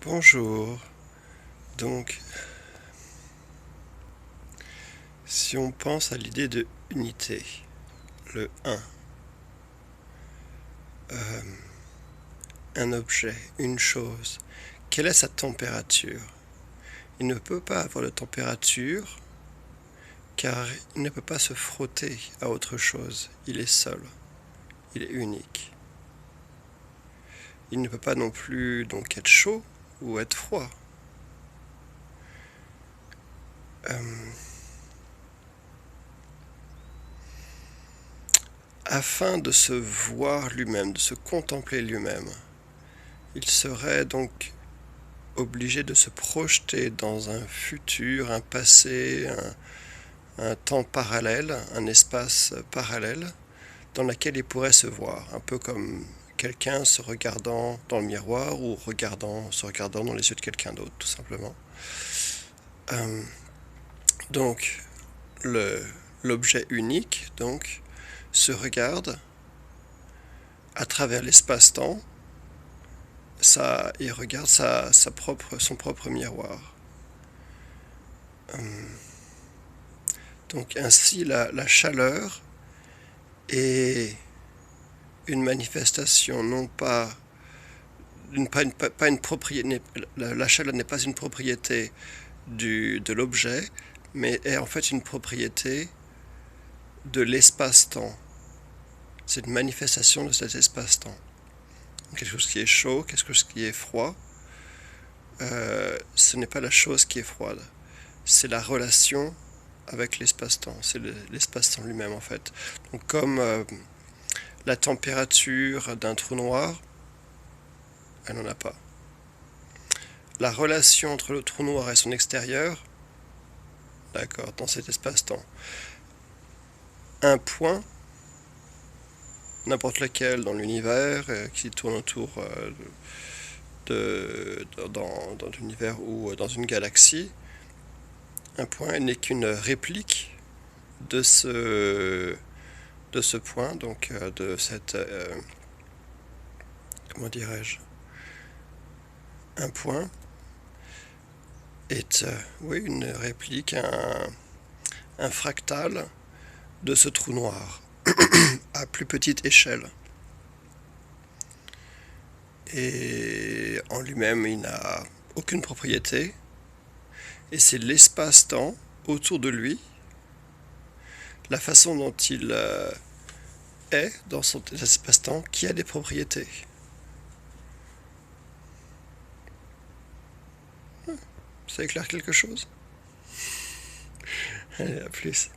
Bonjour. Donc, si on pense à l'idée de unité, le euh, un objet, une chose, quelle est sa température? Il ne peut pas avoir de température car il ne peut pas se frotter à autre chose. Il est seul, il est unique. Il ne peut pas non plus donc être chaud ou être froid. Euh, Afin de se voir lui-même, de se contempler lui-même, il serait donc obligé de se projeter dans un futur, un passé, un temps parallèle, un espace parallèle dans lequel il pourrait se voir, un peu comme quelqu'un se regardant dans le miroir ou se regardant dans les yeux de quelqu'un d'autre, tout simplement. Euh, donc, l'objet unique donc se regarde à travers l'espace-temps. Il regarde son propre miroir. Donc ainsi la chaleur est une manifestation non pas pas une propriété, la chaleur n'est pas une propriété de l'objet, mais est en fait une propriété de l'espace-temps. C'est une manifestation de cet espace-temps. Quelque chose qui est chaud, quelque chose qui est froid, ce n'est pas la chose qui est froide, c'est la relation avec l'espace-temps, c'est l'espace-temps lui-même en fait. Donc comme la température d'un trou noir, elle n'en a pas. La relation entre le trou noir et son extérieur, d'accord, dans cet espace-temps. Un point, n'importe lequel dans l'univers, qui tourne autour dans l'univers ou dans une galaxie, un point n'est qu'une réplique de ce point, donc de cette... comment dirais-je? Un point est oui, une réplique, un fractal de ce trou noir à plus petite échelle. Et en lui-même, il n'a aucune propriété. Et c'est l'espace-temps autour de lui, la façon dont il est dans son espace-temps, qui a des propriétés. Ça éclaire quelque chose? Allez, à plus.